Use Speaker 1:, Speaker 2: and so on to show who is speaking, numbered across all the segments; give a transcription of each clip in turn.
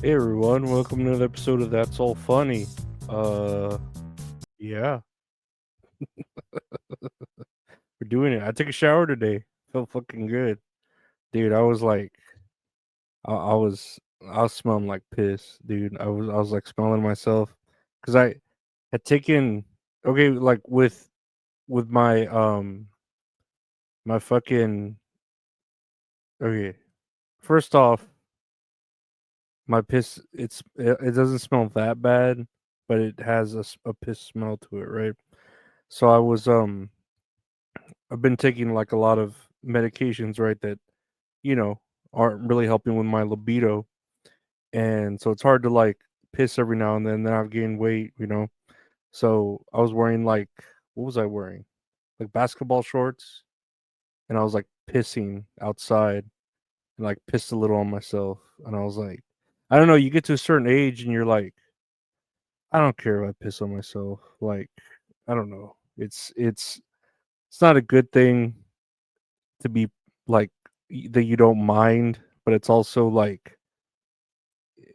Speaker 1: Hey everyone, welcome to another episode of That's All Funny. Uh yeah, we're doing it. I took a shower today. Felt fucking good. Dude, I was like I was smelling like piss, dude. I was like smelling myself cuz I had taken okay, like with my fucking okay. First off, my piss it doesn't smell that bad, but it has a piss smell to it, right? So I've been taking like a lot of medications, right, that, you know, aren't really helping with my libido. And so it's hard to like piss every now and then. Then I've gained weight. So I was wearing like, what was I wearing? Like basketball shorts. And I was like pissing outside and like pissed a little on myself. And I was like, I don't know. You get to a certain age and you're like, I don't care if I piss on myself. Like, I don't know. It's not a good thing to be like that you don't mind, but it's also like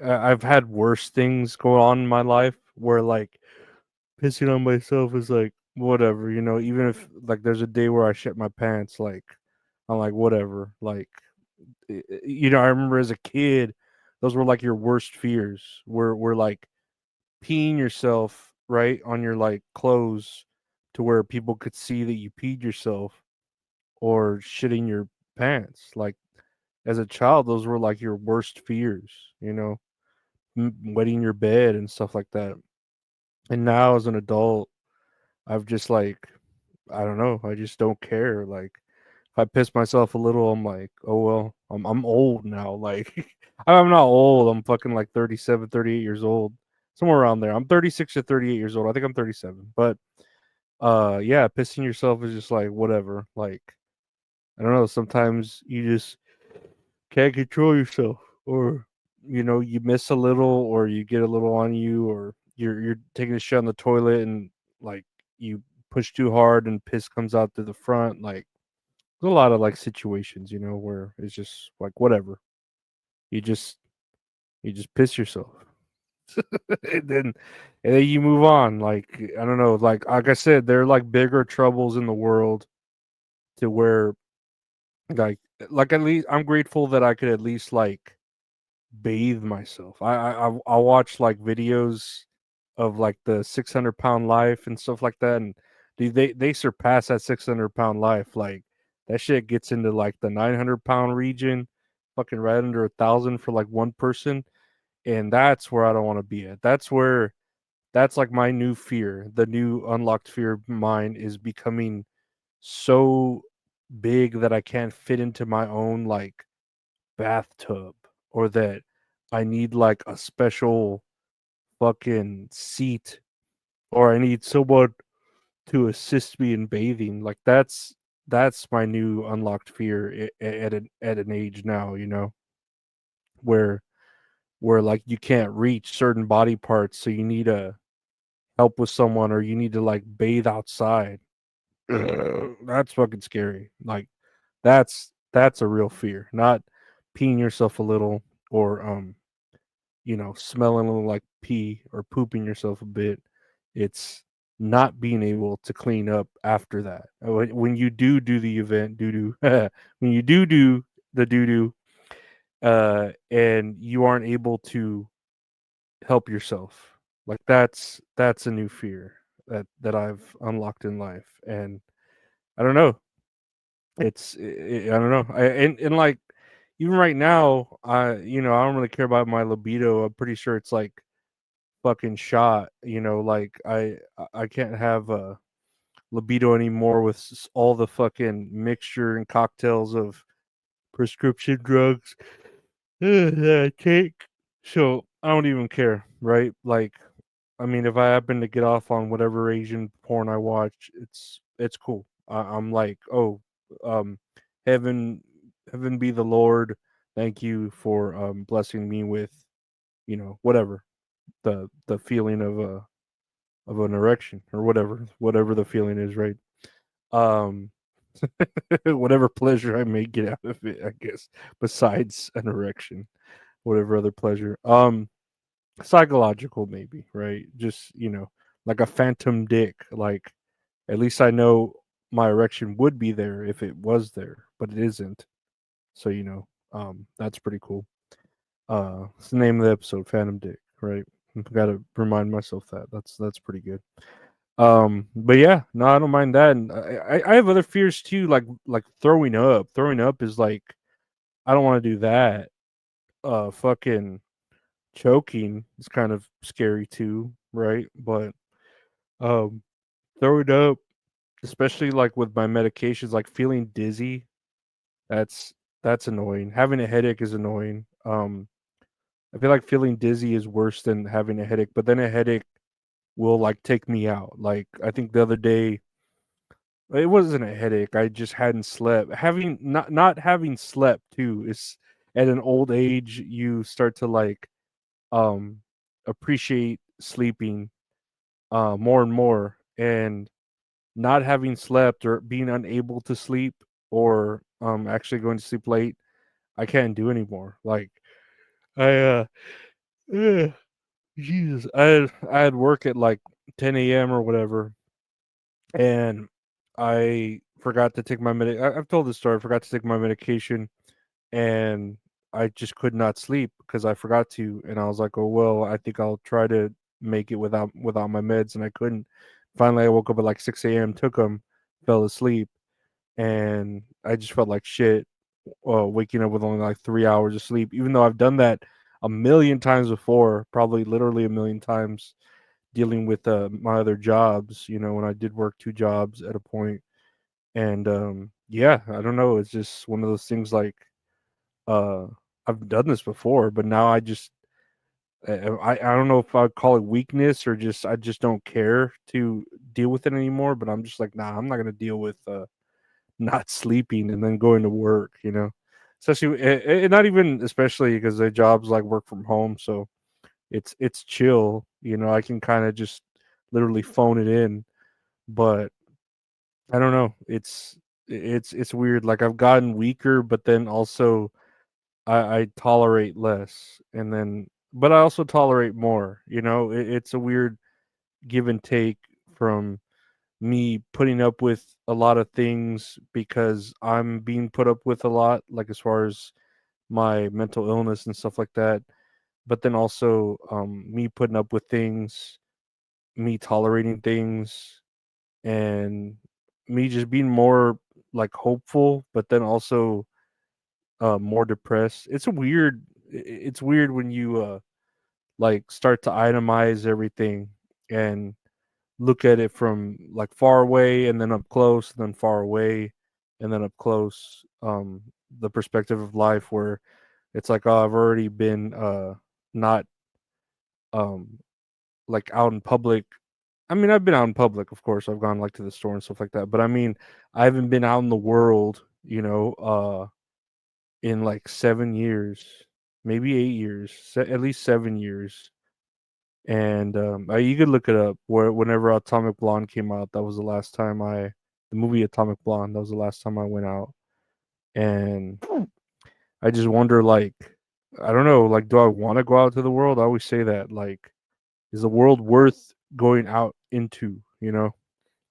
Speaker 1: I've had worse things go on in my life where like pissing on myself is like whatever. Even if like there's a day where I shit my pants, like I'm like whatever. Like I remember as a kid, those were like your worst fears. Were like peeing yourself right on your like clothes to where people could see that you peed yourself or shitting your pants. Like as a child, those were like your worst fears, wetting your bed and stuff like that. And now as an adult, I've just like, I don't know, I just don't care. Like, if I piss myself a little, I'm like, oh well, I'm old now. Like, I'm not old. I'm fucking like 37, 38 years old, somewhere around there. I'm 36 to 38 years old. I think I'm 37. But yeah, pissing yourself is just like whatever. Like, I don't know. Sometimes you just can't control yourself, or you miss a little, or you get a little on you, or you're taking a shit on the toilet and like you push too hard and piss comes out to the front. Like there's a lot of like situations, where it's just like whatever. You just you just piss yourself, and then you move on. Like I don't know, like I said, there are like bigger troubles in the world to where like at least I'm grateful that I could at least like bathe myself. I watch like videos of like the 600-pound life and stuff like that, and dude, they surpass that 600-pound life. Like that shit gets into like the 900-pound region, fucking right under 1,000 for like one person, and that's where I don't want to be at. That's like my new fear. The new unlocked fear of mine is becoming so big that I can't fit into my own like bathtub, or that I need like a special fucking seat, or I need someone to assist me in bathing. Like that's my new unlocked fear at an age now, where like you can't reach certain body parts, so you need a help with someone, or you need to like bathe outside. That's fucking scary. Like that's a real fear. Not peeing yourself a little, or smelling a little like pee or pooping yourself a bit. It's not being able to clean up after that. When you do the event, doo doo, when you do the doo doo, and you aren't able to help yourself, like that's a new fear that I've unlocked in life, and I don't know. I don't know. And like even right now, I don't really care about my libido. I'm pretty sure it's like fucking shot. Like I can't have a libido anymore with all the fucking mixture and cocktails of prescription drugs that I take. So I don't even care, right? Like, I mean, if I happen to get off on whatever Asian porn I watch, it's cool. I'm like, oh, um, heaven, heaven be the Lord. Thank you for blessing me with whatever the feeling of an erection, or whatever the feeling is, right? Um, whatever pleasure I may get out of it, I guess, besides an erection, whatever other pleasure. Psychological maybe, right? Just, like a phantom dick. Like at least I know my erection would be there if it was there, but it isn't. So, that's pretty cool. It's the name of the episode, Phantom Dick, right? I've got to remind myself that. That's pretty good. But yeah, no, I don't mind that. And I have other fears too, like throwing up. Throwing up is like I don't want to do that. Fucking choking is kind of scary too, right? But um, throwing up, especially like with my medications, like feeling dizzy, that's that's annoying. Having a headache is annoying. I feel like feeling dizzy is worse than having a headache, but then a headache will like take me out. Like I think the other day it wasn't a headache. I just hadn't slept. Having not having slept too is at an old age you start to like um appreciate sleeping more and more, and not having slept or being unable to sleep or actually going to sleep late, I can't do anymore. Like I ugh, Jesus, I had work at like 10 a.m. or whatever, and I forgot to take my I've told this story. I forgot to take my medication, and I just could not sleep because I forgot to. And I was like, "Oh well, I think I'll try to make it without my meds," and I couldn't. Finally, I woke up at like 6 a.m., took them, fell asleep, and I just felt like shit. Waking up with only like 3 hours of sleep, even though I've done that a million times before, probably literally a million times dealing with my other jobs. When I did work two jobs at a point, and yeah, I don't know. It's just one of those things. Like uh, I've done this before, but now I don't know if I'd call it weakness or just I just don't care to deal with it anymore. But I'm just like, nah, I'm not gonna deal with not sleeping and then going to work. Especially not even especially because the jobs like work from home, so it's chill. I can kind of just literally phone it in, but I don't know. It's weird. Like I've gotten weaker, but then also I tolerate less, and then but I also tolerate more. It's a weird give and take from me putting up with a lot of things because I'm being put up with a lot, like as far as my mental illness and stuff like that. But then also me putting up with things, me tolerating things, and me just being more like hopeful, but then also more depressed. It's weird when you like start to itemize everything and look at it from like far away and then up close and then far away and then up close. The perspective of life where it's like, oh, I've already been not um like out in public. I mean, I've been out in public, of course. I've gone like to the store and stuff like that. But I mean, I haven't been out in the world, in like 7 years, maybe 8 years, at least 7 years. And you could look it up. Where whenever Atomic Blonde came out, that was the last time the movie Atomic Blonde. That was the last time I went out, and I just wonder, like, I don't know, like, do I want to go out to the world? I always say that, like, is the world worth going out into?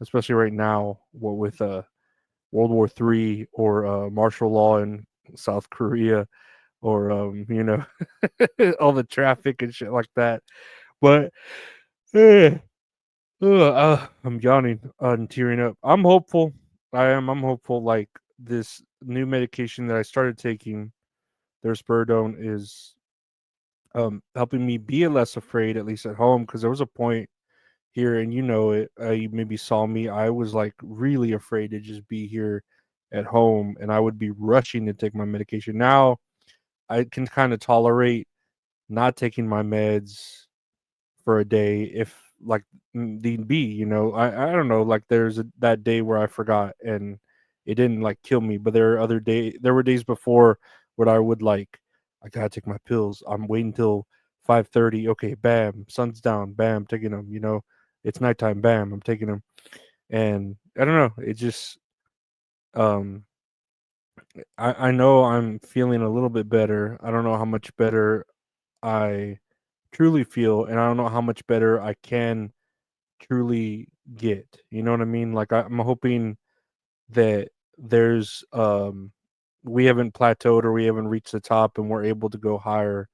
Speaker 1: Especially right now, what with World War III or martial law in South Korea or all the traffic and shit like that. But eh, I'm yawning and tearing up. I'm hopeful. I'm hopeful. Like this new medication that I started taking, their Spiridone, is helping me be less afraid, at least at home. Because there was a point here, and it. You maybe saw me. I was like really afraid to just be here at home, and I would be rushing to take my medication. Now I can kind of tolerate not taking my meds for a day if like need be. I don't know. Like that day where I forgot and it didn't like kill me, but there were days before where I would like I gotta take my pills. I'm waiting till 5:30. Okay, bam, sun's down, bam, taking them. It's nighttime, bam, I'm taking them, and I don't know. It just um I know I'm feeling a little bit better. I don't know how much better I truly feel, and I don't know how much better I can truly get. You know what I mean? Like I'm hoping that there's we haven't plateaued or we haven't reached the top and we're able to go higher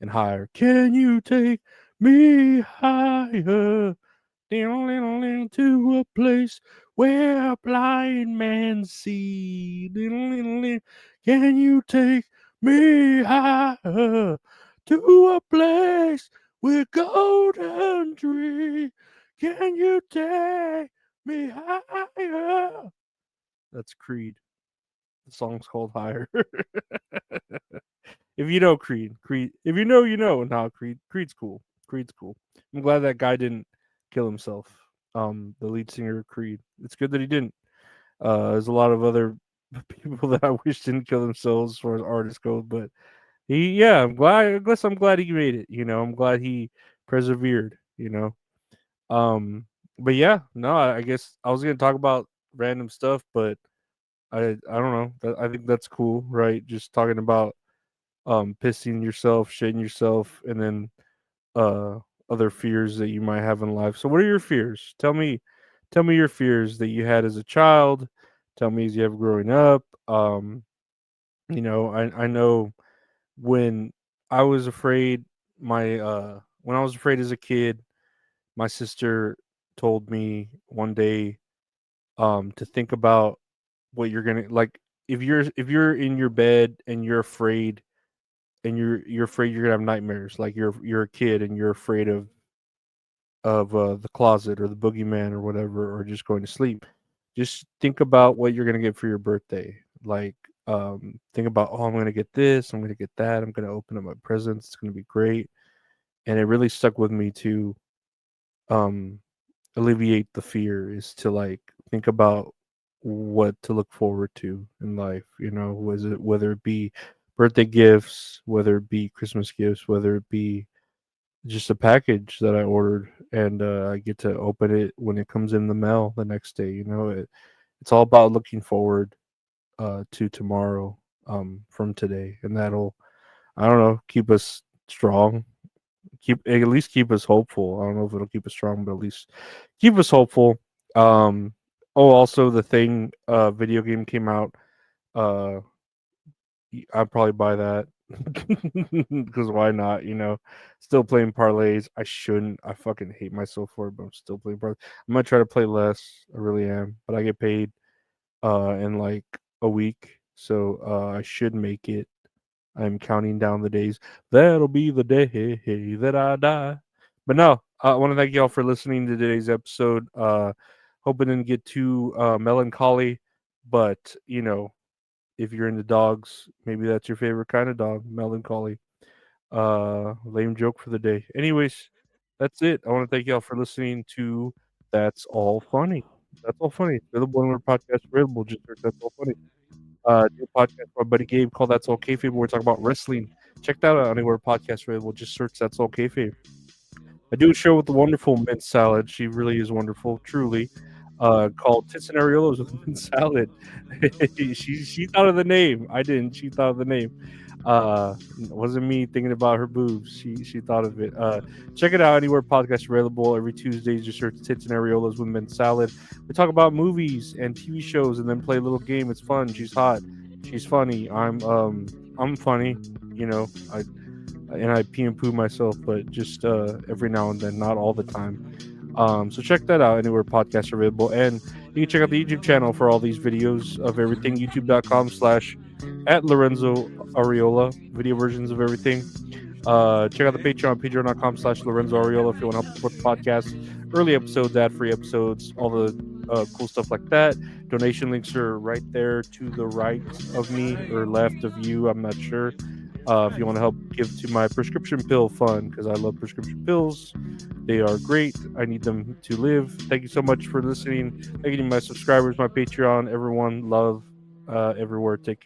Speaker 1: and higher. Can you take me higher? Down to a place where blind men see. Can you take me higher to a place with golden tree? Can you take me higher? That's Creed. The song's called Higher. If you know Creed, Creed. If you know, you know. Nah, Creed's cool. Creed's cool. I'm glad that guy didn't kill himself. The lead singer of Creed. It's good that he didn't. There's a lot of other people that I wish didn't kill themselves as far as artists go, but he, yeah, I'm glad. I guess I'm glad he made it. You know, I'm glad he persevered. You know, um, but yeah, no, I guess I was gonna talk about random stuff, but I don't know. I think that's cool, right? Just talking about pissing yourself, shitting yourself, and then uh other fears that you might have in life. So what are your fears? Tell me your fears that you had as a child. Tell me as you have growing up. You know, I know when I was afraid my when I was afraid as a kid, my sister told me one day to think about what you're gonna like if you're in your bed and you're afraid and you're afraid you're gonna have nightmares, like you're a kid and you're afraid of the closet or the boogeyman or whatever, or just going to sleep. Just think about what you're gonna get for your birthday. Like, think about, oh, I'm gonna get this, I'm gonna get that, I'm gonna open up my presents, it's gonna be great. And it really stuck with me to um alleviate the fear is to like think about what to look forward to in life. You know, was it whether it be birthday gifts, whether it be Christmas gifts, whether it be just a package that I ordered and I get to open it when it comes in the mail the next day. You know, it's all about looking forward to tomorrow from today, and that'll, I don't know, keep us strong. Keep at least keep us hopeful. I don't know if it'll keep us strong, but at least keep us hopeful. Um, oh, also the thing, video game came out. Uh, I'd probably buy that because why not? You know, still playing parlays. I shouldn't. I fucking hate myself for it, but I'm still playing parlays. I'm gonna try to play less. I really am, but I get paid in like a week, so I should make it. I'm counting down the days. That'll be the day that I die. But no, I want to thank y'all for listening to today's episode. Hope it didn't get too melancholy, but you know, if you're into dogs, maybe that's your favorite kind of dog, melancholy. Lame joke for the day. Anyways, that's it. I want to thank y'all for listening to That's All Funny. That's All Funny. It's available on our podcast available. Just search That's All Funny. New podcast by my buddy Gabe called That's All Kayfabe. We're talking about wrestling. Check that out anywhere podcast available. Just search That's All Kayfabe. I do a show with the wonderful mint salad. She really is wonderful, truly. Called Tits and Areolas with mint salad. She thought of the name. I didn't. She thought of the name. It wasn't me thinking about her boobs. She thought of it. Check it out anywhere podcasts available. Every Tuesday, just search Tits and Areolas with mint salad. We talk about movies and TV shows, and then play a little game. It's fun. She's hot. She's funny. I'm funny. You know, I pee and poo myself, but just every now and then, not all the time. So check that out anywhere podcasts are available. And you can check out the YouTube channel for all these videos of everything, youtube.com/ at Lorenzo Areola, video versions of everything. Check out the Patreon, patreon.com/ Lorenzo Areola if you want to help support the podcast. Early episodes, ad-free episodes, all the cool stuff like that. Donation links are right there to the right of me or left of you. I'm not sure. If you want to help give to my prescription pill fund, because I love prescription pills. They are great. I need them to live. Thank you so much for listening. Thank you to my subscribers, my Patreon, everyone. Love everywhere. Take care.